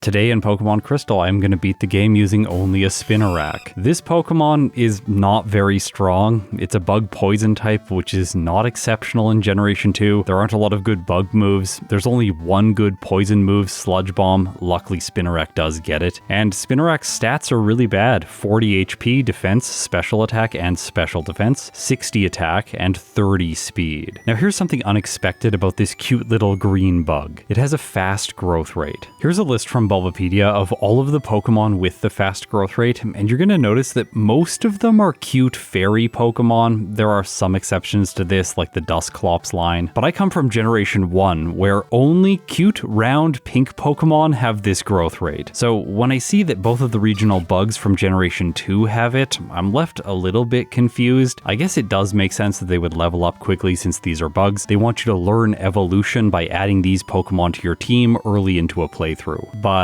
Today in Pokemon Crystal, I'm going to beat the game using only a Spinarak. This Pokemon is not very strong. It's a bug poison type, which is not exceptional in Generation 2. There aren't a lot of good bug moves. There's only one good poison move, Sludge Bomb. Luckily, Spinarak does get it. And Spinarak's stats are really bad. 40 HP, defense, special attack, and special defense, 60 attack, and 30 speed. Now here's something unexpected about this cute little green bug. It has a fast growth rate. Here's a list from Bulbapedia of all of the Pokemon with the fast growth rate, and you're going to notice that most of them are cute fairy Pokemon. There are some exceptions to this, like the Dusclops line, but I come from Generation 1, where only cute, round, pink Pokemon have this growth rate. So when I see that both of the regional bugs from Generation 2 have it, I'm left a little bit confused. I guess it does make sense that they would level up quickly since these are bugs. They want you to learn evolution by adding these Pokemon to your team early into a playthrough. But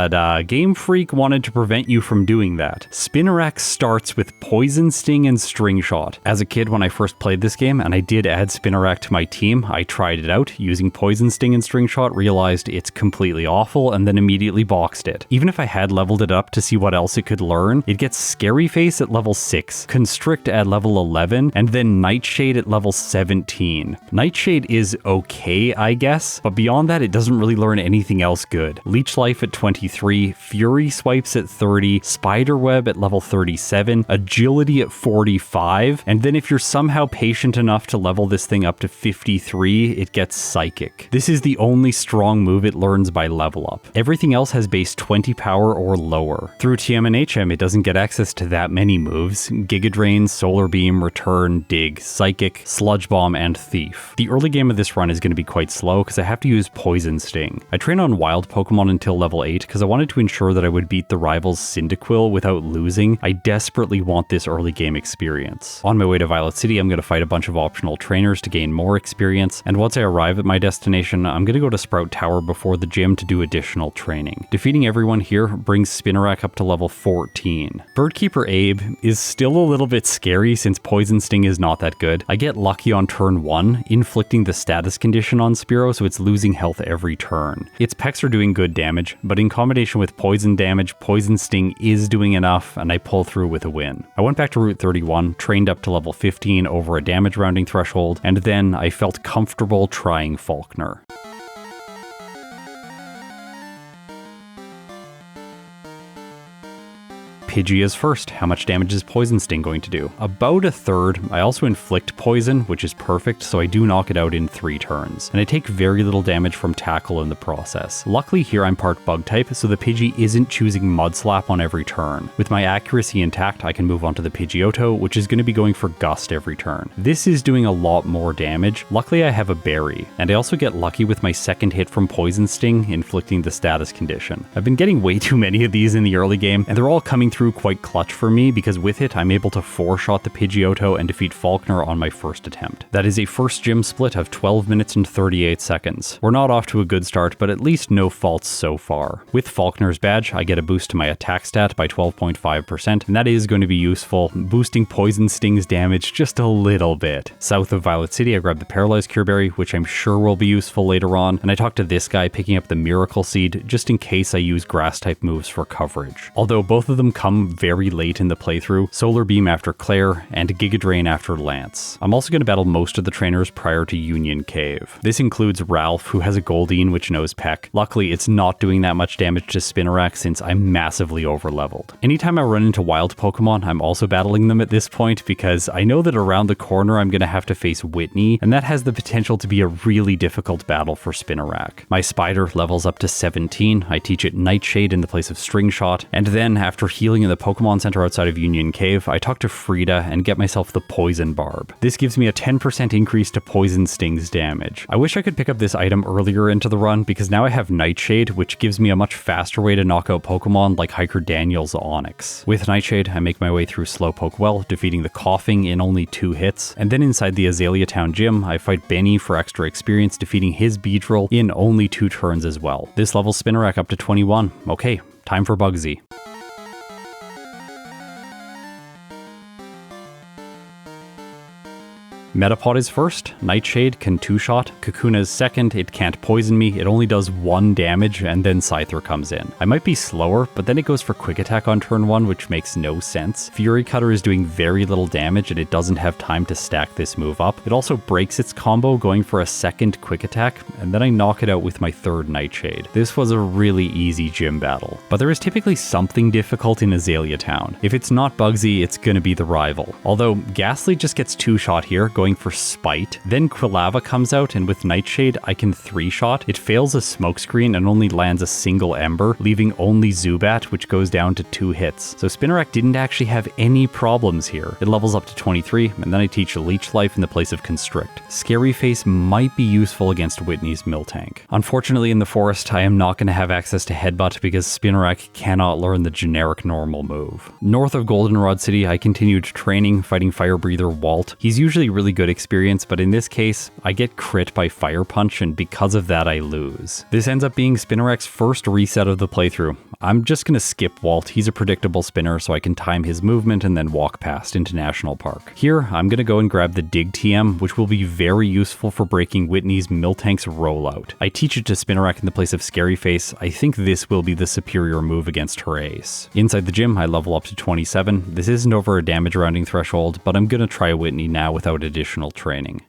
Game Freak wanted to prevent you from doing that. Spinarak starts with Poison Sting and String Shot. As a kid when I first played this game, and I did add Spinarak to my team, I tried it out using Poison Sting and String Shot, realized it's completely awful, and then immediately boxed it. Even if I had leveled it up to see what else it could learn, it gets Scary Face at level 6, Constrict at level 11, and then Nightshade at level 17. Nightshade is okay, I guess, but beyond that it doesn't really learn anything else good. Leech Life at 23, Fury Swipes at 30, Spiderweb at level 37, Agility at 45, and then if you're somehow patient enough to level this thing up to 53, it gets Psychic. This is the only strong move it learns by level up. Everything else has base 20 power or lower. Through TM and HM, it doesn't get access to that many moves: Giga Drain, Solar Beam, Return, Dig, Psychic, Sludge Bomb, and Thief. The early game of this run is going to be quite slow because I have to use Poison Sting. I train on wild Pokemon until level 8 because I wanted to ensure that I would beat the rival's Cyndaquil without losing. I desperately want this early game experience. On my way to Violet City, I'm going to fight a bunch of optional trainers to gain more experience, and once I arrive at my destination, I'm going to go to Sprout Tower before the gym to do additional training. Defeating everyone here brings Spinarak up to level 14. Birdkeeper Abe is still a little bit scary since Poison Sting is not that good. I get lucky on turn 1, inflicting the status condition on Spearow, so it's losing health every turn. Its Pecs are doing good damage, but in combination with poison damage, Poison Sting is doing enough, and I pull through with a win. I went back to Route 31, trained up to level 15 over a damage rounding threshold, and then I felt comfortable trying Falkner. Pidgey is first. How much damage is Poison Sting going to do? About a third. I also inflict poison, which is perfect, so I do knock it out in 3 turns. And I take very little damage from Tackle in the process. Luckily here I'm part bug type, so the Pidgey isn't choosing Mud Slap on every turn. With my accuracy intact, I can move on to the Pidgeotto, which is going to be going for Gust every turn. This is doing a lot more damage. Luckily I have a Berry, and I also get lucky with my second hit from Poison Sting, inflicting the status condition. I've been getting way too many of these in the early game, and they're all coming through quite clutch for me because with it I'm able to 4-shot the Pidgeotto and defeat Falkner on my first attempt. That is a first gym split of 12 minutes and 38 seconds. We're not off to a good start, but at least no faults so far. With Falkner's badge, I get a boost to my attack stat by 12.5%, and that is going to be useful, boosting Poison Sting's damage just a little bit. South of Violet City, I grab the Paralyzed Cure Berry, which I'm sure will be useful later on, and I talk to this guy picking up the Miracle Seed just in case I use Grass-type moves for coverage. Although both of them come very late in the playthrough, Solar Beam after Claire, and Giga Drain after Lance. I'm also going to battle most of the trainers prior to Union Cave. This includes Ralph, who has a Goldeen which knows Peck. Luckily, it's not doing that much damage to Spinarak since I'm massively overleveled. Anytime I run into wild Pokemon, I'm also battling them at this point because I know that around the corner I'm going to have to face Whitney, and that has the potential to be a really difficult battle for Spinarak. My Spider levels up to 17, I teach it Nightshade in the place of String Shot, and then after healing in the Pokemon Center outside of Union Cave, I talk to Frida and get myself the Poison Barb. This gives me a 10% increase to Poison Sting's damage. I wish I could pick up this item earlier into the run because now I have Nightshade, which gives me a much faster way to knock out Pokemon like Hiker Daniel's Onix. With Nightshade, I make my way through Slowpoke Well, defeating the Coughing in only 2 hits, and then inside the Azalea Town Gym, I fight Benny for extra experience, defeating his Beedrill in only 2 turns as well. This levels Spinarak up to 21. Okay, time for Bugsy. Metapod is first, Nightshade can 2-shot, Kakuna is second, it can't poison me, it only does 1 damage, and then Scyther comes in. I might be slower, but then it goes for Quick Attack on turn 1, which makes no sense. Fury Cutter is doing very little damage and it doesn't have time to stack this move up. It also breaks its combo going for a second Quick Attack, and then I knock it out with my third Nightshade. This was a really easy gym battle, but there is typically something difficult in Azalea Town. If it's not Bugsy, it's gonna be the rival. Although Ghastly just gets 2-shot here, going for Spite. Then Quilava comes out, and with Nightshade, I can 3-shot. It fails a smokescreen and only lands a single Ember, leaving only Zubat, which goes down to 2 hits. So Spinarak didn't actually have any problems here. It levels up to 23, and then I teach Leech Life in the place of Constrict. Scary Face might be useful against Whitney's Miltank. Unfortunately, in the forest, I am not going to have access to Headbutt because Spinarak cannot learn the generic normal move. North of Goldenrod City, I continued training, fighting Fire Breather Walt. He's usually really good experience, but in this case, I get crit by Fire Punch, and because of that, I lose. This ends up being Spinarak's first reset of the playthrough. I'm just going to skip Walt. He's a predictable spinner, so I can time his movement and then walk past into National Park. Here, I'm going to go and grab the Dig TM, which will be very useful for breaking Whitney's Miltank's rollout. I teach it to Spinarak in the place of Scary Face. I think this will be the superior move against her ace. Inside the gym, I level up to 27. This isn't over a damage rounding threshold, but I'm going to try Whitney now without additional training.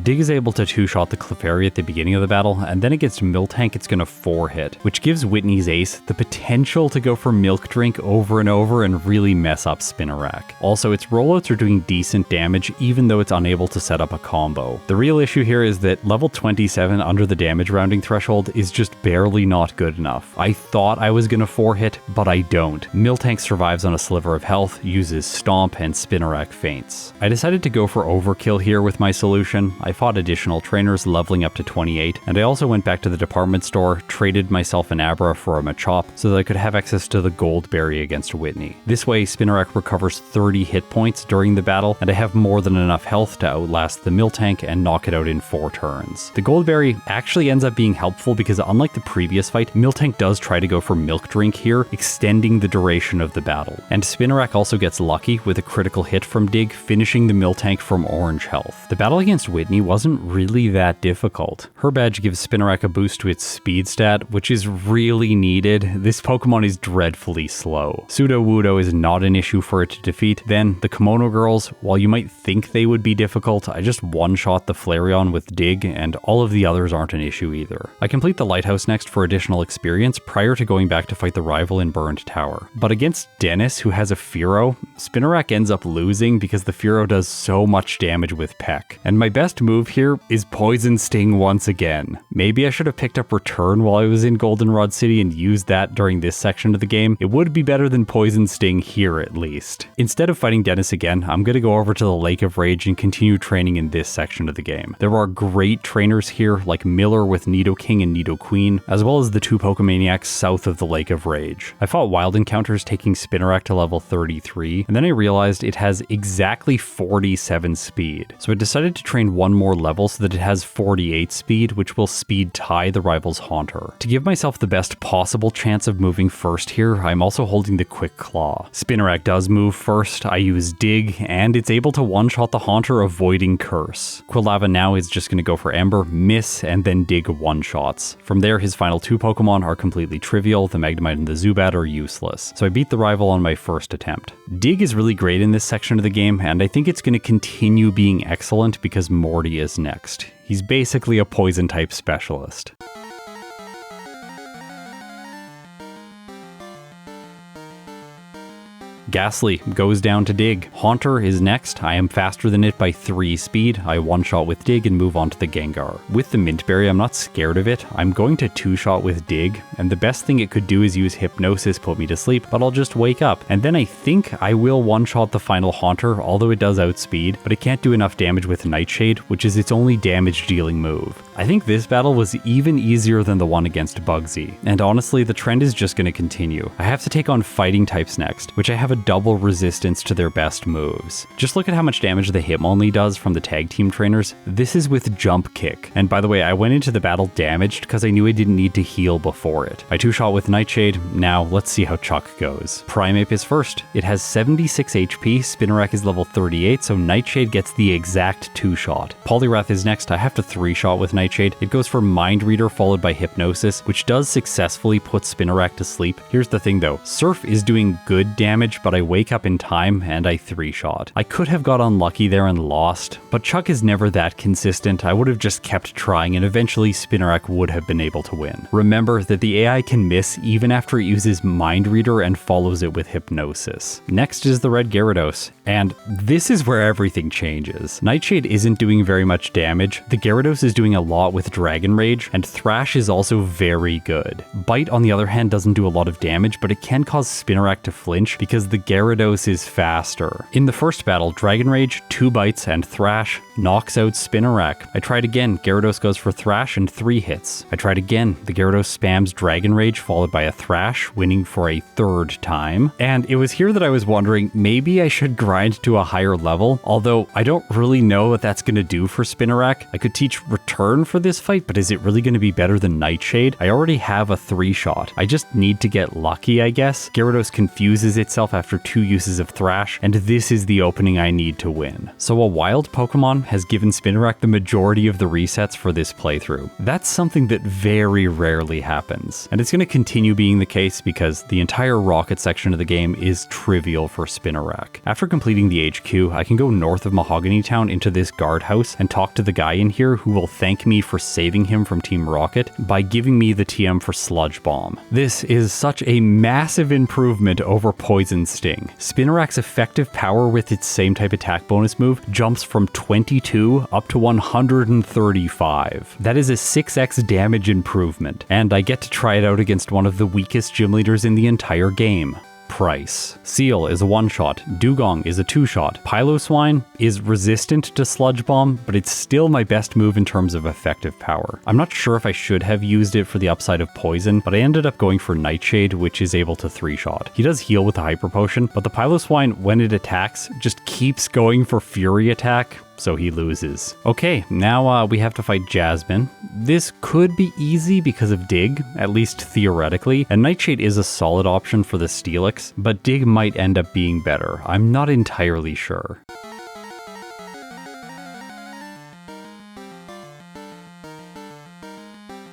Dig is able to 2-shot the Clefairy at the beginning of the battle, and then against Miltank it's gonna 4-hit, which gives Whitney's ace the potential to go for Milk Drink over and over and really mess up Spinarak. Also, its rollouts are doing decent damage even though it's unable to set up a combo. The real issue here is that level 27 under the damage rounding threshold is just barely not good enough. I thought I was gonna 4-hit, but I don't. Miltank survives on a sliver of health, uses Stomp, and Spinarak faints. I decided to go for overkill here with my solution. I fought additional trainers leveling up to 28, and I also went back to the department store, traded myself an Abra for a Machop so that I could have access to the Gold Berry against Whitney. This way, Spinarak recovers 30 hit points during the battle, and I have more than enough health to outlast the Miltank and knock it out in 4 turns. The Gold Berry actually ends up being helpful because unlike the previous fight, Miltank does try to go for Milk Drink here, extending the duration of the battle. And Spinarak also gets lucky with a critical hit from Dig, finishing the Miltank from orange health. The battle against Whitney wasn't really that difficult. Her badge gives Spinarak a boost to its speed stat, which is really needed. This Pokemon is dreadfully slow. Sudowoodo is not an issue for it to defeat. Then, the Kimono Girls, while you might think they would be difficult, I just one-shot the Flareon with Dig, and all of the others aren't an issue either. I complete the Lighthouse next for additional experience prior to going back to fight the rival in Burned Tower. But against Dennis, who has a Fearow, Spinarak ends up losing because the Fearow does so much damage with Peck. And my best move here is Poison Sting once again. Maybe I should have picked up Return while I was in Goldenrod City and used that during this section of the game. It would be better than Poison Sting here at least. Instead of fighting Dennis again, I'm going to go over to the Lake of Rage and continue training in this section of the game. There are great trainers here like Miller with Nidoking and Nidoqueen, as well as the 2 Pokemaniacs south of the Lake of Rage. I fought Wild Encounters taking Spinarak to level 33, and then I realized it has exactly 47 speed. So I decided to train one more level so that it has 48 speed, which will speed tie the rival's Haunter. To give myself the best possible chance of moving first here, I'm also holding the Quick Claw. Spinarak does move first, I use Dig, and it's able to one-shot the Haunter, avoiding Curse. Quilava now is just going to go for Ember, miss, and then Dig one-shots. From there, his final 2 Pokemon are completely trivial, the Magnemite and the Zubat are useless, so I beat the rival on my first attempt. Dig is really great in this section of the game, and I think it's going to continue being excellent because Morty is next. He's basically a poison-type specialist. Ghastly goes down to Dig. Haunter is next. I am faster than it by 3 speed. I one-shot with Dig and move on to the Gengar. With the Mint Berry, I'm not scared of it. I'm going to 2-shot with Dig, and the best thing it could do is use Hypnosis, put me to sleep, but I'll just wake up. And then I think I will one-shot the final Haunter, although it does outspeed, but it can't do enough damage with Nightshade, which is its only damage-dealing move. I think this battle was even easier than the one against Bugsy, and honestly, the trend is just going to continue. I have to take on fighting types next, which I have a double resistance to their best moves. Just look at how much damage the Hitmonlee does from the tag team trainers. This is with Jump Kick. And by the way, I went into the battle damaged because I knew I didn't need to heal before it. I two-shot with Nightshade. Now let's see how Chuck goes. Primeape is first. It has 76 HP, Spinarak is level 38, so Nightshade gets the exact two-shot. Poliwrath is next. I have to three-shot with Nightshade. It goes for Mind Reader followed by Hypnosis, which does successfully put Spinarak to sleep. Here's the thing though, Surf is doing good damage, but I wake up in time and I three-shot. I could have got unlucky there and lost, but Chuck is never that consistent. I would have just kept trying and eventually Spinarak would have been able to win. Remember that the AI can miss even after it uses Mind Reader and follows it with Hypnosis. Next is the red Gyarados, and this is where everything changes. Nightshade isn't doing very much damage, the Gyarados is doing a lot with Dragon Rage, and Thrash is also very good. Bite on the other hand doesn't do a lot of damage, but it can cause Spinarak to flinch because the Gyarados is faster. In the first battle, Dragon Rage, 2 bites, and Thrash knocks out Spinarak. I tried again, Gyarados goes for Thrash and 3 hits. I tried again, the Gyarados spams Dragon Rage followed by a Thrash, winning for a 3rd time. And it was here that I was wondering, maybe I should grind to a higher level, although I don't really know what that's going to do for Spinarak. I could teach Return for this fight, but is it really going to be better than Nightshade? I already have a 3-shot. I just need to get lucky, I guess. Gyarados confuses itself after 2 uses of Thrash, and this is the opening I need to win. So a wild Pokemon has given Spinarak the majority of the resets for this playthrough. That's something that very rarely happens, and it's going to continue being the case because the entire Rocket section of the game is trivial for Spinarak. After completing the HQ, I can go north of Mahogany Town into this guardhouse and talk to the guy in here who will thank me for saving him from Team Rocket by giving me the TM for Sludge Bomb. This is such a massive improvement over Poison Sting. Spinarak's effective power with its same type attack bonus move jumps from 22 up to 135. That is a 6x damage improvement, and I get to try it out against one of the weakest gym leaders in the entire game. Price. Seal is a 1-shot, Dugong is a 2-shot, Piloswine is resistant to Sludge Bomb, but it's still my best move in terms of effective power. I'm not sure if I should have used it for the upside of Poison, but I ended up going for Nightshade, which is able to 3-shot. He does heal with a Hyper Potion, but the Piloswine, when it attacks, just keeps going for Fury Attack, so he loses. Okay, now we have to fight Jasmine. This could be easy because of Dig, at least theoretically, and Nightshade is a solid option for the Steelix, but Dig might end up being better. I'm not entirely sure.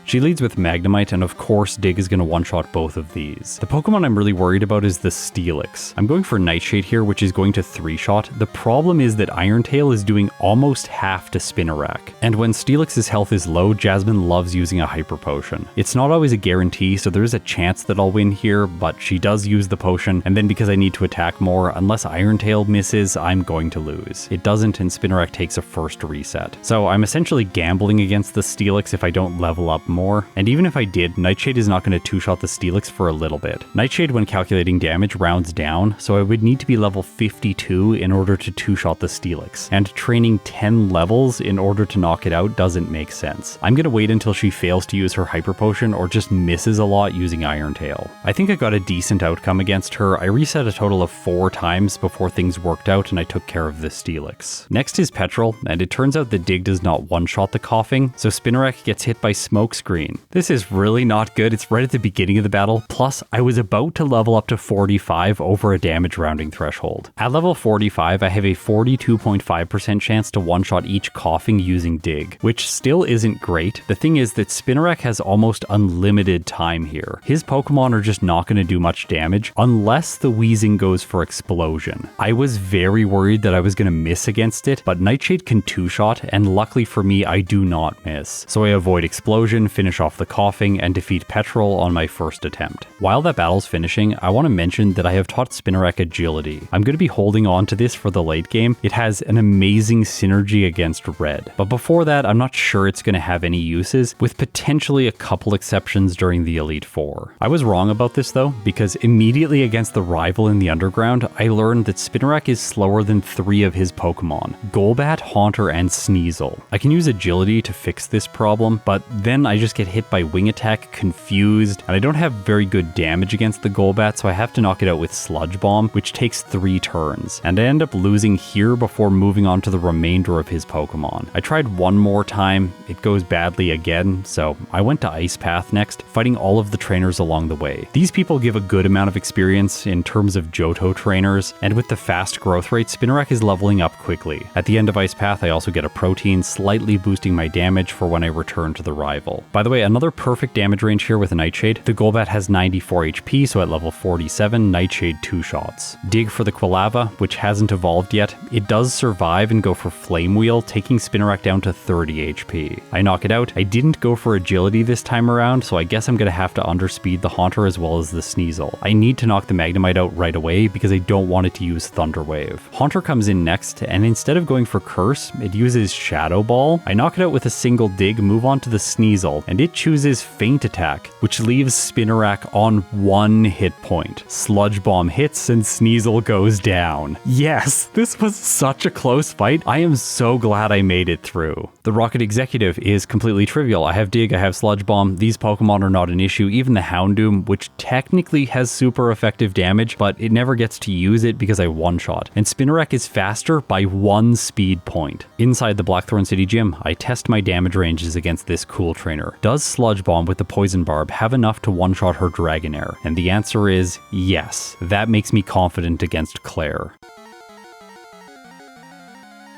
She leads with Magnemite, and of course Dig is going to one-shot both of these. The Pokemon I'm really worried about is the Steelix. I'm going for Nightshade here, which is going to 3-shot. The problem is that Iron Tail is doing almost half to Spinarak. And when Steelix's health is low, Jasmine loves using a Hyper Potion. It's not always a guarantee, so there is a chance that I'll win here, but she does use the potion, and then because I need to attack more, unless Iron Tail misses, I'm going to lose. It doesn't, and Spinarak takes a first reset. So I'm essentially gambling against the Steelix if I don't level up more. And even if I did, Nightshade is not going to 2-shot the Steelix for a little bit. Nightshade, when calculating damage, rounds down, so I would need to be level 52 in order to 2-shot the Steelix. And training 10 levels in order to knock it out doesn't make sense. I'm going to wait until she fails to use her Hyper Potion or just misses a lot using Iron Tail. I think I got a decent outcome against her. I reset a total of 4 times before things worked out and I took care of the Steelix. Next is Petrol, and it turns out that Dig does not one-shot the Coughing, so Spinarak gets hit by Smokescreen. This is really not good. It's right at the beginning of the battle. Plus, I was about to level up to 45 over a damage rounding threshold. At level 45, I have a 42.5% chance to one-shot each Coughing using Dig, which still isn't great. The thing is that Spinarak has almost unlimited time here. His Pokemon are just not going to do much damage unless the Weezing goes for Explosion. I was very worried that I was going to miss against it, but Nightshade can 2-shot, and luckily for me, I do not miss. So I avoid Explosion, finish off the Coughing, and defeat Petrol on my first attempt. While that battle's finishing, I want to mention that I have taught Spinarak Agility. I'm going to be holding on to this for the late game. It has an amazing synergy against Red. But before that, I'm not sure it's going to have any uses, with potentially a couple exceptions during the Elite Four. I was wrong about this though, because immediately against the rival in the Underground, I learned that Spinarak is slower than 3 of his Pokemon, Golbat, Haunter, and Sneasel. I can use Agility to fix this problem, but then I just get hit by wing attack, confused, and I don't have very good damage against the Golbat, so I have to knock it out with Sludge Bomb, which takes 3 turns, and I end up losing here before moving on to the remainder of his Pokemon. I tried one more time, it goes badly again, so I went to Ice Path next, fighting all of the trainers along the way. These people give a good amount of experience in terms of Johto trainers, and with the fast growth rate, Spinarak is leveling up quickly. At the end of Ice Path, I also get a Protein, slightly boosting my damage for when I return to the rival. By the way, another perfect damage range here with a Nightshade. The Golbat has 94 HP, so at level 47, Nightshade 2 shots. Dig for the Quilava, which hasn't evolved yet. It does survive and go for Flame Wheel, taking Spinarak down to 30 HP. I knock it out. I didn't go for Agility this time around, so I guess I'm gonna have to underspeed the Haunter as well as the Sneasel. I need to knock the Magnemite out right away because I don't want it to use Thunder Wave. Haunter comes in next, and instead of going for Curse, it uses Shadow Ball. I knock it out with a single dig, move on to the Sneasel, and it chooses Feint Attack, which leaves Spinarak on 1 hit point. Sludge Bomb hits and Sneasel goes down. Yes, this was such a close fight. I am so glad I made it through. The Rocket Executive is completely trivial. I have Dig, I have Sludge Bomb. These Pokemon are not an issue. Even the Houndoom, which technically has super effective damage, but it never gets to use it because I one-shot. And Spinarak is faster by 1 speed point. Inside the Blackthorn City Gym, I test my damage ranges against this cool trainer. Does Sludge Bomb with the Poison Barb have enough to one-shot her Dragonair? And the answer is yes. That makes me confident against Claire.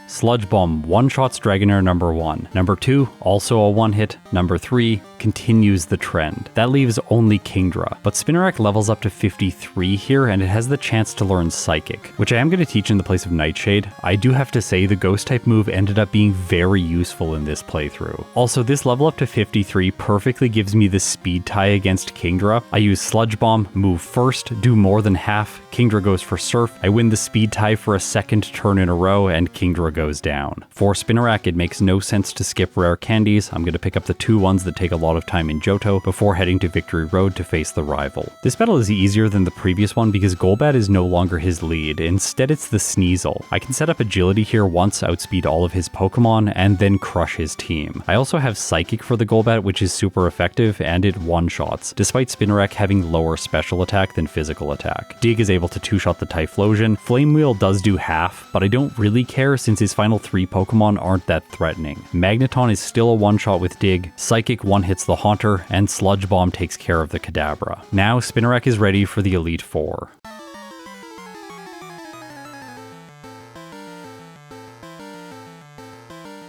Sludge Bomb one-shots Dragonair number 1. Number 2, also a one-hit. Number 3, continues the trend. That leaves only Kingdra, but Spinarak levels up to 53 here, and it has the chance to learn Psychic, which I am going to teach in the place of Nightshade. I do have to say the Ghost-type move ended up being very useful in this playthrough. Also, this level up to 53 perfectly gives me the speed tie against Kingdra. I use Sludge Bomb, move first, do more than half, Kingdra goes for Surf, I win the speed tie for a second turn in a row, and Kingdra goes down. For Spinarak, it makes no sense to skip rare candies. I'm going to pick up the 2 ones that take a lot of time in Johto before heading to Victory Road to face the rival. This battle is easier than the previous one because Golbat is no longer his lead. Instead, it's the Sneasel. I can set up Agility here once, outspeed all of his Pokemon, and then crush his team. I also have Psychic for the Golbat, which is super effective, and it one-shots, despite Spinarak having lower special attack than physical attack. Dig is able to 2-shot the Typhlosion. Flame Wheel does do half, but I don't really care since his final 3 Pokemon aren't that threatening. Magneton is still a one-shot with Dig, Psychic one-hits the Haunter, and Sludge Bomb takes care of the Kadabra. Now Spinarak is ready for the Elite Four.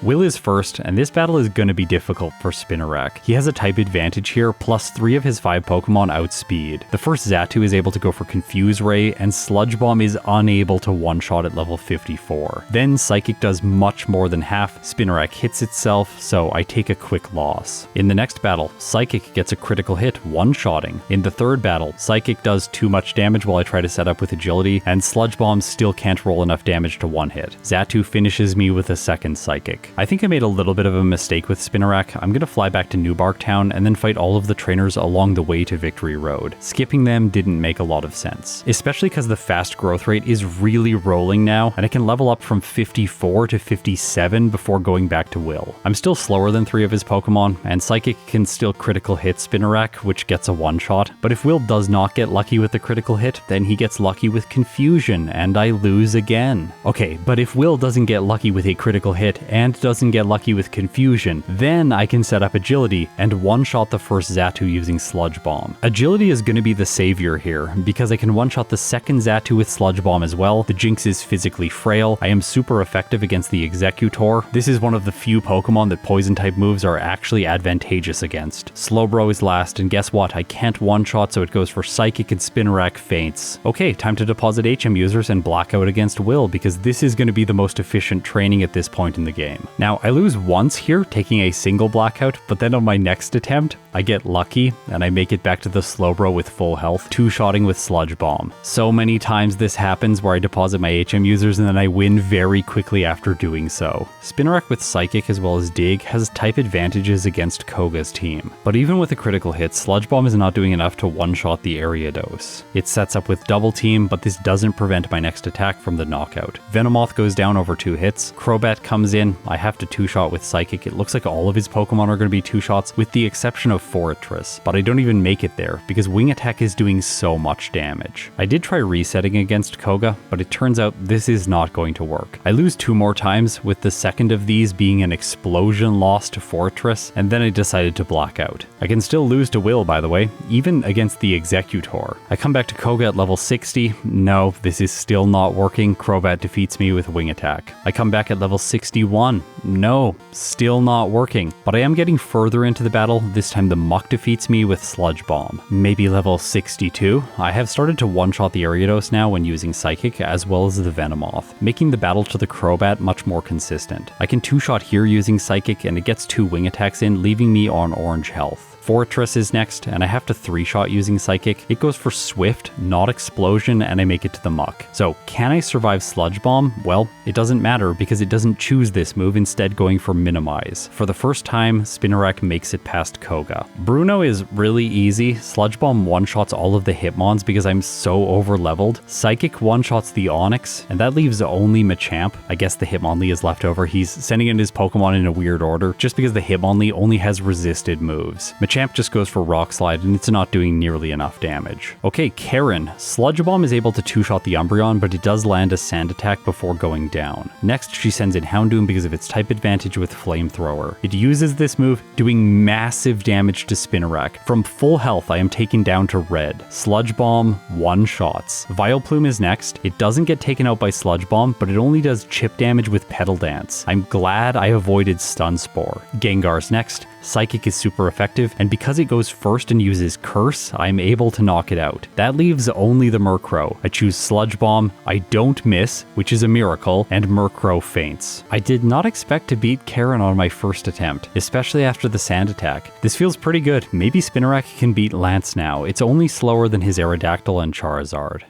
Will is first, and this battle is going to be difficult for Spinarak. He has a type advantage here, plus 3 of his 5 Pokemon outspeed. The first Xatu is able to go for Confuse Ray, and Sludge Bomb is unable to one-shot at level 54. Then Psychic does much more than half, Spinarak hits itself, so I take a quick loss. In the next battle, Psychic gets a critical hit, one-shotting. In the third battle, Psychic does too much damage while I try to set up with Agility, and Sludge Bomb still can't roll enough damage to one-hit. Xatu finishes me with a second Psychic. I think I made a little bit of a mistake with Spinarak. I'm going to fly back to New Bark Town and then fight all of the trainers along the way to Victory Road. Skipping them didn't make a lot of sense, especially because the fast growth rate is really rolling now, and I can level up from 54 to 57 before going back to Will. I'm still slower than 3 of his Pokemon, and Psychic can still critical hit Spinarak, which gets a one-shot, but if Will does not get lucky with the critical hit, then he gets lucky with Confusion, and I lose again. Okay, but if Will doesn't get lucky with a critical hit and doesn't get lucky with Confusion, then I can set up Agility and one-shot the first Xatu using Sludge Bomb. Agility is going to be the savior here, because I can one-shot the second Xatu with Sludge Bomb as well. The Jinx is physically frail. I am super effective against the Executor. This is one of the few Pokemon that Poison-type moves are actually advantageous against. Slowbro is last, and guess what? I can't one-shot, so it goes for Psychic and Spinarak faints. Okay, time to deposit HM users and blackout against Will, because this is going to be the most efficient training at this point in the game. Now, I lose once here, taking a single blackout, but then on my next attempt, I get lucky, and I make it back to the Slowbro with full health, two-shotting with Sludge Bomb. So many times this happens where I deposit my HM users and then I win very quickly after doing so. Spinarak with Psychic as well as Dig has type advantages against Koga's team, but even with a critical hit, Sludge Bomb is not doing enough to one-shot the Gyarados. It sets up with Double Team, but this doesn't prevent my next attack from the knockout. Venomoth goes down over 2 hits, Crobat comes in, I have to two-shot with Psychic. It looks like all of his Pokemon are going to be two-shots with the exception of Fortress, but I don't even make it there because Wing Attack is doing so much damage. I did try resetting against Koga, but it turns out this is not going to work. I lose 2 more times, with the second of these being an explosion loss to Fortress, and then I decided to black out. I can still lose to Will, by the way, even against the Executor. I come back to Koga at level 60. No, this is still not working. Crobat defeats me with Wing Attack. I come back at level 61. No, still not working. But I am getting further into the battle. This time the Muck defeats me with Sludge Bomb. Maybe level 62. I have started to one-shot the Gyarados now when using Psychic, as well as the Venomoth, making the battle to the Crobat much more consistent. I can two-shot here using Psychic, and it gets 2 Wing Attacks in, leaving me on orange health. Fortress is next, and I have to 3-shot using Psychic. It goes for Swift, not Explosion, and I make it to the Muck. So, can I survive Sludge Bomb? Well, it doesn't matter because it doesn't choose this move, instead going for Minimize. For the first time, Spinarak makes it past Koga. Bruno is really easy. Sludge Bomb one-shots all of the Hitmons because I'm so over-leveled. Psychic one-shots the Onix, and that leaves only Machamp. I guess the Hitmonlee is left over. He's sending in his Pokemon in a weird order, just because the Hitmonlee only has resisted moves. Machamp just goes for Rock Slide, and it's not doing nearly enough damage. Okay, Karen. Sludge Bomb is able to two-shot the Umbreon, but it does land a Sand Attack before going down. Next, she sends in Houndoom because of its type advantage with Flamethrower. It uses this move, doing massive damage to Spinarak. From full health, I am taken down to red. Sludge Bomb, one-shots. Vileplume is next. It doesn't get taken out by Sludge Bomb, but it only does chip damage with Petal Dance. I'm glad I avoided Stun Spore. Gengar's next. Psychic is super effective, and because it goes first and uses Curse, I'm able to knock it out. That leaves only the Murkrow. I choose Sludge Bomb, I don't miss, which is a miracle, and Murkrow faints. I did not expect to beat Karen on my first attempt, especially after the Sand Attack. This feels pretty good. Maybe Spinarak can beat Lance now. It's only slower than his Aerodactyl and Charizard.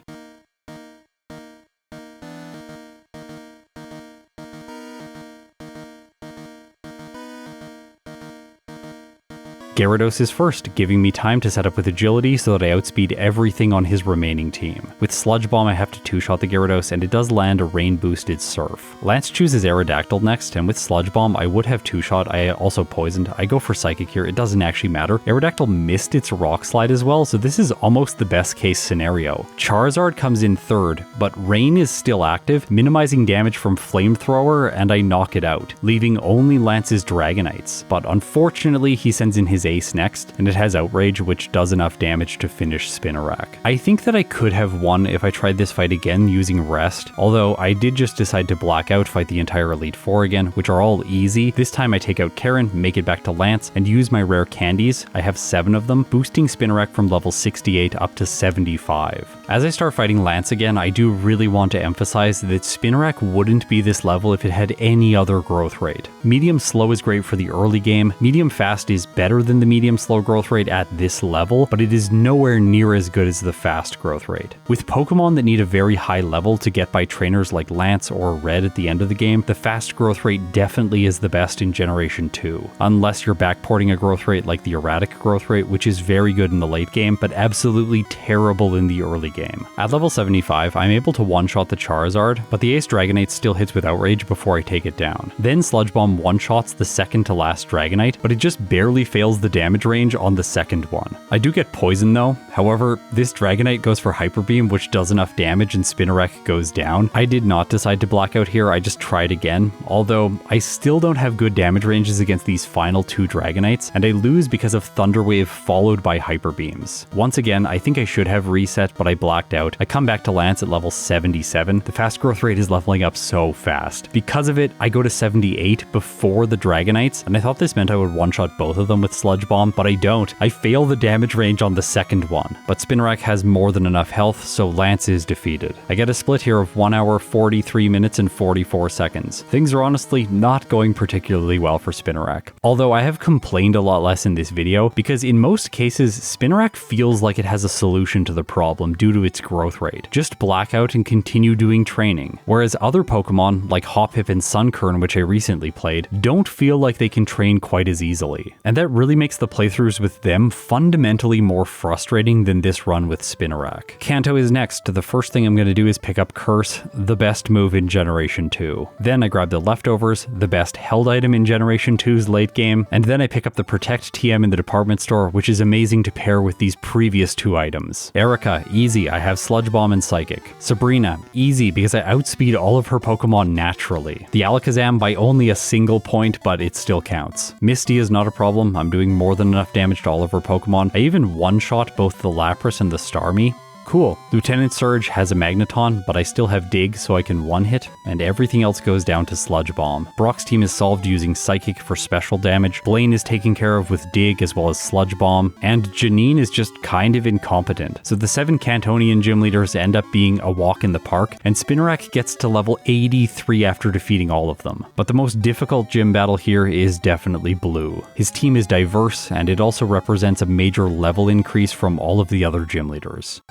Gyarados is first, giving me time to set up with agility so that I outspeed everything on his remaining team. With Sludge Bomb I have to two-shot the Gyarados, and it does land a rain-boosted Surf. Lance chooses Aerodactyl next, and with Sludge Bomb I would have two-shot. I also poisoned. I go for Psychic here, it doesn't actually matter. Aerodactyl missed its Rock Slide as well, so this is almost the best case scenario. Charizard comes in third, but Rain is still active, minimizing damage from Flamethrower, and I knock it out, leaving only Lance's Dragonites. But unfortunately he sends in his Ace next, and it has Outrage, which does enough damage to finish Spinarak. I think that I could have won if I tried this fight again using Rest, although I did just decide to black out, fight the entire Elite Four again, which are all easy. This time I take out Karen, make it back to Lance, and use my rare candies. I have 7 of them, boosting Spinarak from level 68 up to 75. As I start fighting Lance again, I do really want to emphasize that Spinarak wouldn't be this level if it had any other growth rate. Medium slow is great for the early game, medium fast is better than the medium slow growth rate at this level, but it is nowhere near as good as the fast growth rate. With Pokemon that need a very high level to get by trainers like Lance or Red at the end of the game, the fast growth rate definitely is the best in Generation 2, unless you're backporting a growth rate like the erratic growth rate, which is very good in the late game, but absolutely terrible in the early game. At level 75, I'm able to one-shot the Charizard, but the Ace Dragonite still hits with Outrage before I take it down. Then Sludge Bomb one-shots the second to last Dragonite, but it just barely fails the damage range on the second one. I do get poisoned though. However, this Dragonite goes for Hyper Beam, which does enough damage, and Spinarak goes down. I did not decide to black out here, I just tried again, although I still don't have good damage ranges against these final 2 Dragonites, and I lose because of Thunder Wave followed by Hyper Beams. Once again, I think I should have reset, but I blacked out. I come back to Lance at level 77. The fast growth rate is leveling up so fast. Because of it, I go to 78 before the Dragonites, and I thought this meant I would one-shot both of them with Sludge Bomb, but I don't. I fail the damage range on the second one. But Spinarak has more than enough health, so Lance is defeated. I get a split here of 1 hour, 43 minutes, and 44 seconds. Things are honestly not going particularly well for Spinarak. Although I have complained a lot less in this video, because in most cases, Spinarak feels like it has a solution to the problem due due to its growth rate. Just black out and continue doing training. Whereas other Pokemon, like Hoppip and Sunkern, which I recently played, don't feel like they can train quite as easily. And that really makes the playthroughs with them fundamentally more frustrating than this run with Spinarak. Kanto is next. The first thing I'm going to do is pick up Curse, the best move in Generation 2. Then I grab the Leftovers, the best held item in Generation 2's late game, and then I pick up the Protect TM in the department store, which is amazing to pair with these previous two items. Erica, easy, I have Sludge Bomb and Psychic. Sabrina, easy because I outspeed all of her Pokemon naturally. The Alakazam by only a single point, but it still counts. Misty is not a problem, I'm doing more than enough damage to all of her Pokemon. I even one-shot both the Lapras and the Starmie. Cool. Lieutenant Surge has a Magneton, but I still have Dig, so I can one-hit, and everything else goes down to Sludge Bomb. Brock's team is solved using Psychic for special damage, Blaine is taken care of with Dig as well as Sludge Bomb, and Janine is just kind of incompetent. So the 7 Cantonian gym leaders end up being a walk in the park, and Spinarak gets to level 83 after defeating all of them. But the most difficult gym battle here is definitely Blue. His team is diverse, and it also represents a major level increase from all of the other gym leaders.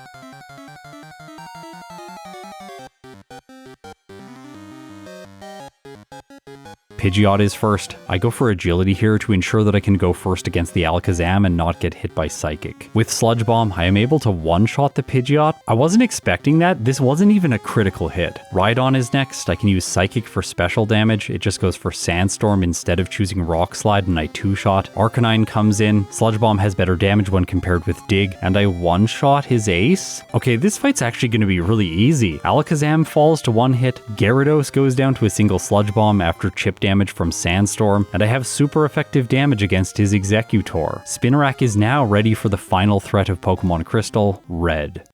Pidgeot is first. I go for Agility here to ensure that I can go first against the Alakazam and not get hit by Psychic. With Sludge Bomb, I am able to one-shot the Pidgeot. I wasn't expecting that. This wasn't even a critical hit. Rhydon is next. I can use Psychic for special damage. It just goes for Sandstorm instead of choosing Rock Slide, and I two-shot. Arcanine comes in. Sludge Bomb has better damage when compared with Dig, and I one-shot his ace? Okay, this fight's actually going to be really easy. Alakazam falls to one hit. Gyarados goes down to a single Sludge Bomb after chip damage from Sandstorm, and I have super effective damage against his Executor. Spinarak is now ready for the final threat of Pokemon Crystal, Red.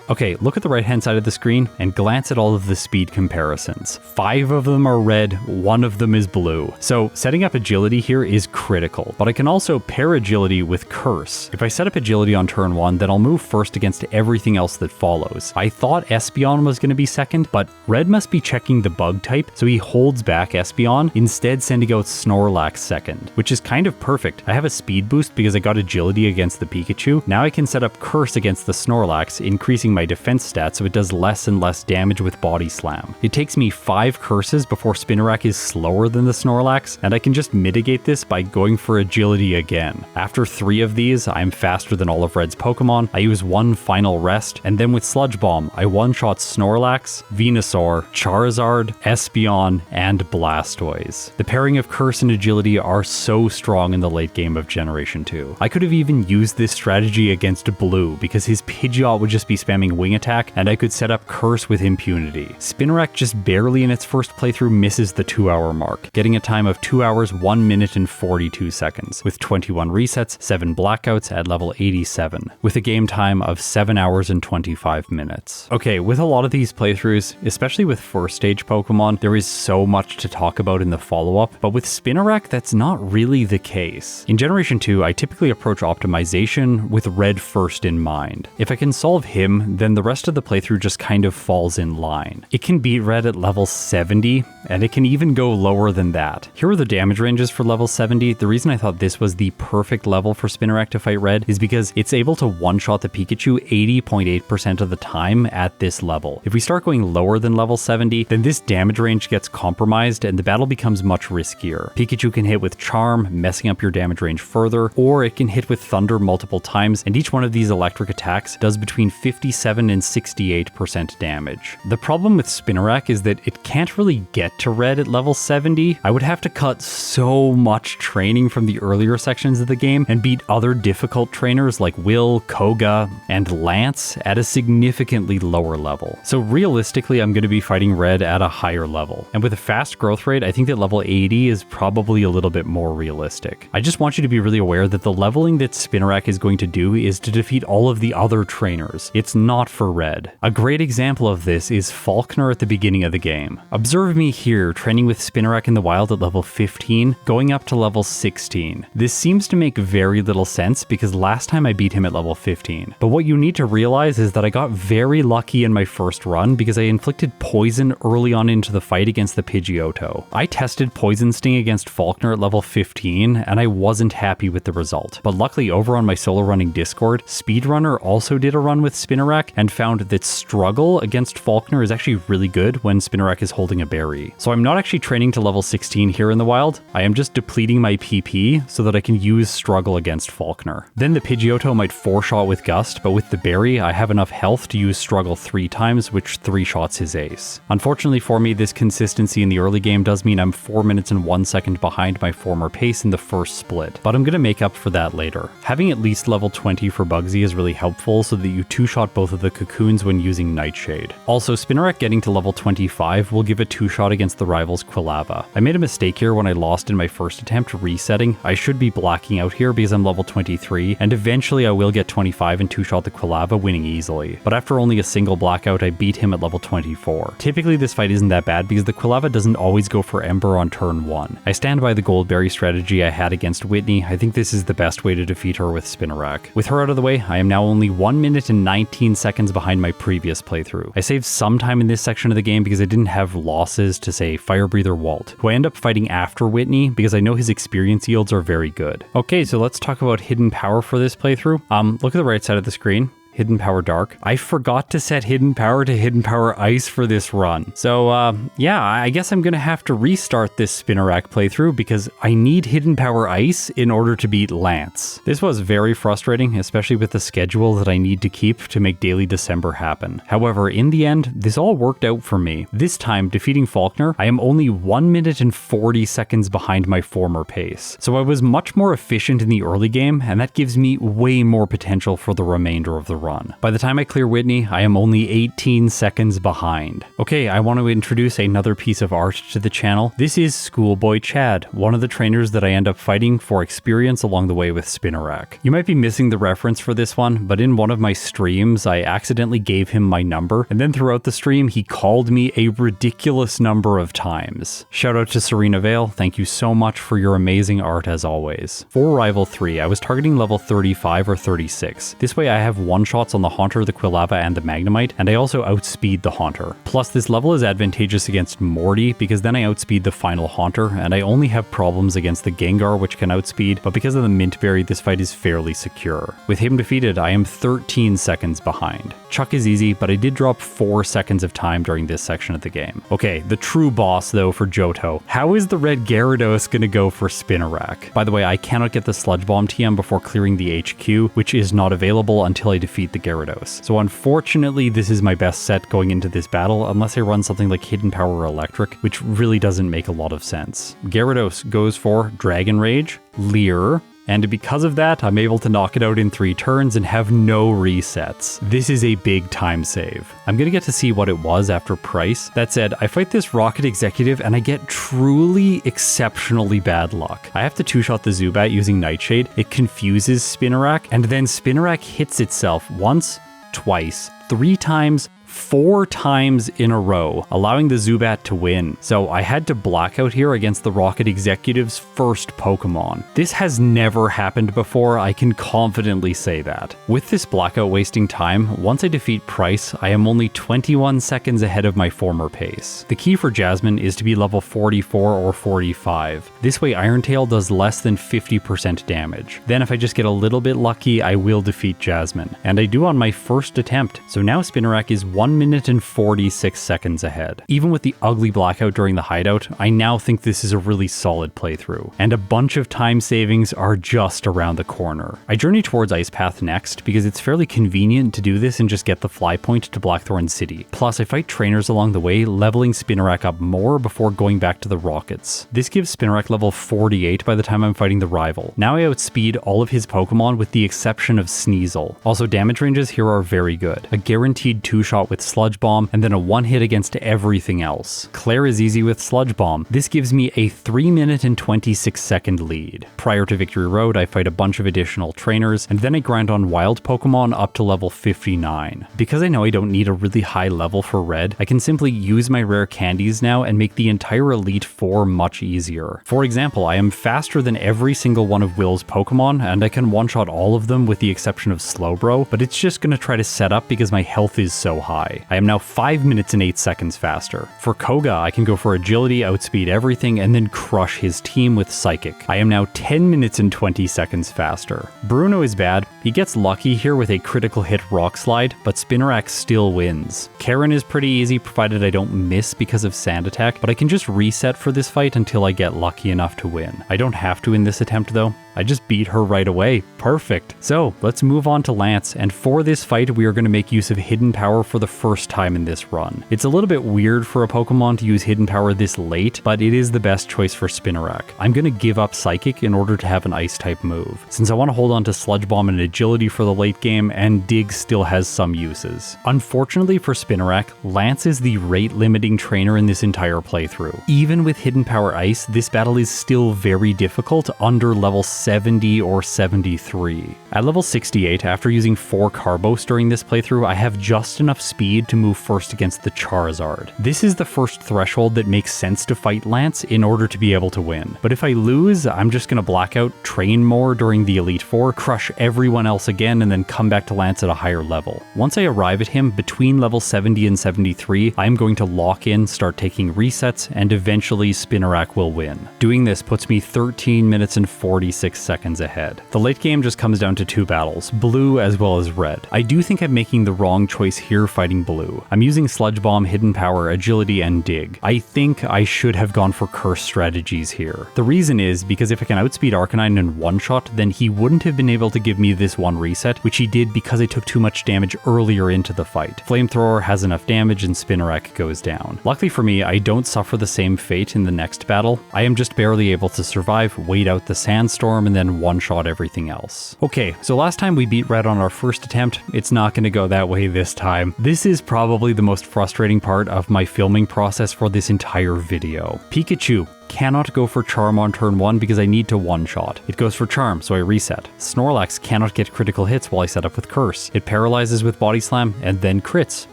Okay, look at the right hand side of the screen and glance at all of the speed comparisons. 5 of them are red, 1 of them is blue. So setting up agility here is critical, but I can also pair agility with Curse. If I set up agility on turn 1, then I'll move first against everything else that follows. I thought Espeon was going to be second, but Red must be checking the bug type, so he holds back Espeon, instead sending out Snorlax second, which is kind of perfect. I have a speed boost because I got agility against the Pikachu. Now I can set up Curse against the Snorlax, increasing my defense stats so it does less and less damage with Body Slam. It takes me 5 curses before Spinarak is slower than the Snorlax, and I can just mitigate this by going for agility again. After 3 of these, I'm faster than all of Red's Pokemon. I use 1 final rest, and then with Sludge Bomb, I one-shot Snorlax, Venusaur, Charizard, Espeon, and Blastoise. The pairing of Curse and Agility are so strong in the late game of Generation 2. I could have even used this strategy against Blue because his Pidgeot would just be spamming Wing Attack, and I could set up Curse with impunity. Spinarak just barely in its first playthrough misses the 2-hour mark, getting a time of 2 hours, 1 minute and 42 seconds, with 21 resets, 7 blackouts at level 87, with a game time of 7 hours and 25 minutes. Okay, with a lot of these playthroughs, especially with first stage Pokemon, there is so much to talk about in the follow-up, but with Spinarak, that's not really the case. In Generation 2, I typically approach optimization with Red first in mind. If I can solve him, then the rest of the playthrough just kind of falls in line. It can beat Red at level 70, and it can even go lower than that. Here are the damage ranges for level 70. The reason I thought this was the perfect level for Spinarak to fight Red is because it's able to one-shot the Pikachu 80.8% of the time at this level. If we start going lower than level 70, then this damage range gets compromised and the battle becomes much riskier. Pikachu can hit with Charm, messing up your damage range further, or it can hit with Thunder multiple times, and each one of these electric attacks does between 57 and 68% damage. The problem with Spinarak is that it can't really get to Red at level 70. I would have to cut so much training from the earlier sections of the game and beat other difficult trainers like Will, Koga, and Lance at a significantly lower level. So realistically, I'm going to be fighting Red at a higher level. And with a fast growth rate, I think that level 80 is probably a little bit more realistic. I just want you to be really aware that the leveling that Spinarak is going to do is to defeat all of the other trainers. It's not for Red. A great example of this is Falkner at the beginning of the game. Observe me here, training with Spinarak in the wild at level 15, going up to level 16. This seems to make very little sense because last time I beat him at level 15. But what you need to realize is that I got very lucky in my first run because I inflicted poison early on into the fight against the Pidgeotto. I tested Poison Sting against Falkner at level 15 and I wasn't happy with the result. But luckily over on my solo running Discord, Speedrunner also did a run with Spinarak and found that Struggle against Falkner is actually really good when Spinarak is holding a berry. So I'm not actually training to level 16 here in the wild, I am just depleting my PP so that I can use Struggle against Falkner. Then the Pidgeotto might 4-shot with Gust, but with the berry I have enough health to use Struggle 3 times, which 3-shots his ace. Unfortunately for me, this consistency in the early game does mean I'm 4 minutes and 1 second behind my former pace in the first split, but I'm gonna make up for that later. Having at least level 20 for Bugsy is really helpful so that you 2-shot both of the cocoons when using Nightshade. Also, Spinarak getting to level 25 will give a 2-shot against the rival's Quilava. I made a mistake here when I lost in my first attempt resetting. I should be blacking out here because I'm level 23, and eventually I will get 25 and 2-shot the Quilava, winning easily. But after only a single blackout, I beat him at level 24. Typically this fight isn't that bad because the Quilava doesn't always go for Ember on turn 1. I stand by the Goldberry strategy I had against Whitney. I think this is the best way to defeat her with Spinarak. With her out of the way, I am now only 1 minute and 19 seconds behind my previous playthrough. I saved some time in this section of the game because I didn't have losses to, say, Fire Breather Walt, who I end up fighting after Whitney because I know his experience yields are very good. Okay, so let's talk about hidden power for this playthrough. Look at the right side of the screen. Hidden Power Dark. I forgot to set Hidden Power to Hidden Power Ice for this run. So yeah, I guess I'm gonna have to restart this Spinarak playthrough because I need Hidden Power Ice in order to beat Lance. This was very frustrating, especially with the schedule that I need to keep to make Daily December happen. However, in the end, this all worked out for me. This time, defeating Falkner, I am only 1 minute and 40 seconds behind my former pace. So I was much more efficient in the early game, and that gives me way more potential for the remainder of the run. By the time I clear Whitney, I am only 18 seconds behind. Okay, I want to introduce another piece of art to the channel. This is Schoolboy Chad, one of the trainers that I end up fighting for experience along the way with Spinarak. You might be missing the reference for this one, but in one of my streams, I accidentally gave him my number, and then throughout the stream, he called me a ridiculous number of times. Shout out to Serena Vale, thank you so much for your amazing art as always. For Rival 3, I was targeting level 35 or 36. This way I have 1-shots on the Haunter, the Quilava, and the Magnemite, and I also outspeed the Haunter. Plus, this level is advantageous against Morty, because then I outspeed the final Haunter, and I only have problems against the Gengar, which can outspeed, but because of the Mint Berry, this fight is fairly secure. With him defeated, I am 13 seconds behind. Chuck is easy, but I did drop 4 seconds of time during this section of the game. Okay, the true boss, though, for Johto. How is the red Gyarados gonna go for Spinarak? By the way, I cannot get the Sludge Bomb TM before clearing the HQ, which is not available until I defeat the Gyarados. So unfortunately, this is my best set going into this battle, unless I run something like Hidden Power Electric, which really doesn't make a lot of sense. Gyarados goes for Dragon Rage, Leer, and because of that, I'm able to knock it out in 3 turns and have no resets. This is a big time save. I'm gonna get to see what it was after Price. That said, I fight this Rocket Executive and I get truly exceptionally bad luck. I have to 2-shot the Zubat using Nightshade. It confuses Spinarak, and then Spinarak hits itself once, twice, 3 times, 4 times in a row, allowing the Zubat to win. So I had to blackout here against the Rocket Executive's first Pokemon. This has never happened before, I can confidently say that. With this blackout wasting time, once I defeat Price, I am only 21 seconds ahead of my former pace. The key for Jasmine is to be level 44 or 45. This way Iron Tail does less than 50% damage. Then if I just get a little bit lucky, I will defeat Jasmine. And I do on my first attempt. So now Spinarak is 1 minute and 46 seconds ahead. Even with the ugly blackout during the hideout, I now think this is a really solid playthrough, and a bunch of time savings are just around the corner. I journey towards Ice Path next because it's fairly convenient to do this and just get the fly point to Blackthorn City. Plus, I fight trainers along the way, leveling Spinarak up more before going back to the Rockets. This gives Spinarak level 48 by the time I'm fighting the rival. Now I outspeed all of his Pokemon with the exception of Sneasel. Also, damage ranges here are very good. A guaranteed 2-shot with Sludge Bomb, and then a one hit against everything else. Claire is easy with Sludge Bomb. This gives me a 3 minute and 26 second lead. Prior to Victory Road, I fight a bunch of additional trainers, and then I grind on wild Pokemon up to level 59. Because I know I don't need a really high level for red, I can simply use my rare candies now and make the entire Elite Four much easier. For example, I am faster than every single one of Will's Pokemon, and I can one-shot all of them with the exception of Slowbro, but it's just gonna try to set up because my health is so high. I am now 5 minutes and 8 seconds faster. For Koga, I can go for agility, outspeed everything, and then crush his team with Psychic. I am now 10 minutes and 20 seconds faster. Bruno is bad. He gets lucky here with a critical hit Rock Slide, but Spinarak still wins. Karen is pretty easy provided I don't miss because of Sand Attack, but I can just reset for this fight until I get lucky enough to win. I don't have to in this attempt though. I just beat her right away. Perfect. So let's move on to Lance, and for this fight we are going to make use of Hidden Power for the first time in this run. It's a little bit weird for a Pokemon to use Hidden Power this late, but it is the best choice for Spinarak. I'm going to give up Psychic in order to have an Ice type move, since I want to hold on to Sludge Bomb and Agility for the late game, and Dig still has some uses. Unfortunately for Spinarak, Lance is the rate limiting trainer in this entire playthrough. Even with Hidden Power Ice, this battle is still very difficult under level 70 or 73. At level 68, after using 4 Carbos during this playthrough, I have just enough speed to move first against the Charizard. This is the first threshold that makes sense to fight Lance in order to be able to win. But if I lose, I'm just gonna blackout, train more during the Elite Four, crush everyone else again, and then come back to Lance at a higher level. Once I arrive at him between level 70 and 73, I'm going to lock in, start taking resets, and eventually Spinarak will win. Doing this puts me 13 minutes and 46 seconds ahead. The late game just comes down to 2 battles, blue as well as red. I do think I'm making the wrong choice here fighting blue. I'm using Sludge Bomb, Hidden Power, Agility, and Dig. I think I should have gone for curse strategies here. The reason is because if I can outspeed Arcanine in one shot, then he wouldn't have been able to give me this one reset, which he did because I took too much damage earlier into the fight. Flamethrower has enough damage and Spinarak goes down. Luckily for me, I don't suffer the same fate in the next battle. I am just barely able to survive, wait out the sandstorm, and then one-shot everything else. Okay, so last time we beat red on our first attempt, it's not going to go that way this time. This is probably the most frustrating part of my filming process for this entire video. Pikachu cannot go for Charm on turn 1 because I need to one-shot. It goes for Charm, so I reset. Snorlax cannot get critical hits while I set up with Curse. It paralyzes with Body Slam and then crits.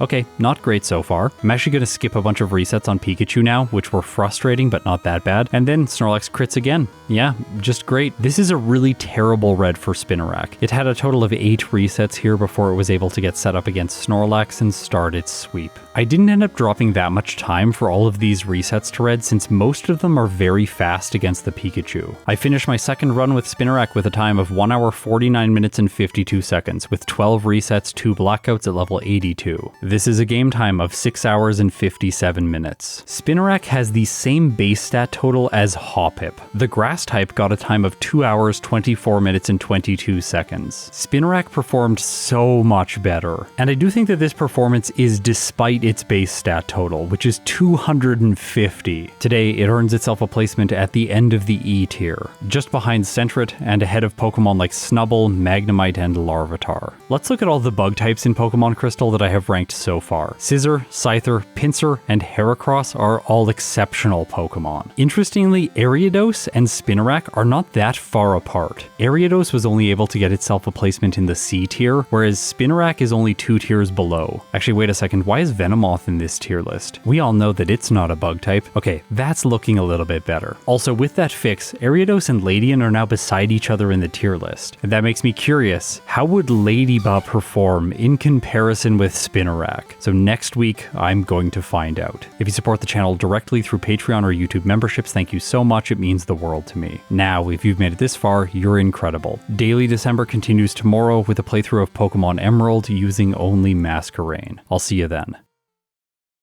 Okay, not great so far. I'm actually going to skip a bunch of resets on Pikachu now, which were frustrating but not that bad. And then Snorlax crits again. Yeah, just great. This is a really terrible red for Spinarak. It had a total of 8 resets here before it was able to get set up against Snorlax and start its sweep. I didn't end up dropping that much time for all of these resets to red since most of them are very fast against the Pikachu. I finished my second run with Spinarak with a time of 1 hour 49 minutes and 52 seconds with 12 resets, 2 blackouts at level 82. This is a game time of 6 hours and 57 minutes. Spinarak has the same base stat total as Hoppip. The grass type got a time of 2 hours 24 minutes and 22 seconds. Spinarak performed so much better, and I do think that this performance is despite its base stat total, which is 250. Today it earns itself a placement at the end of the E tier, just behind Sentret and ahead of Pokemon like Snubbull, Magnemite, and Larvitar. Let's look at all the bug types in Pokemon Crystal that I have ranked so far. Scizor, Scyther, Pinsir, and Heracross are all exceptional Pokemon. Interestingly, Ariados and Spinarak are not that far apart. Ariados was only able to get itself a placement in the C tier, whereas Spinarak is only 2 tiers below. Actually, wait a second, why is Venomoth in this tier list? We all know that it's not a bug type. Okay, that's looking a little bit better. Also, with that fix, Ariados and Ladian are now beside each other in the tier list. And that makes me curious, how would Ladybug perform in comparison with Spinarak? So next week, I'm going to find out. If you support the channel directly through Patreon or YouTube memberships, thank you so much, it means the world to me. Now, if you've made it this far, you're incredible. Daily December continues tomorrow with a playthrough of Pokemon Emerald using only Masquerain. I'll see you then.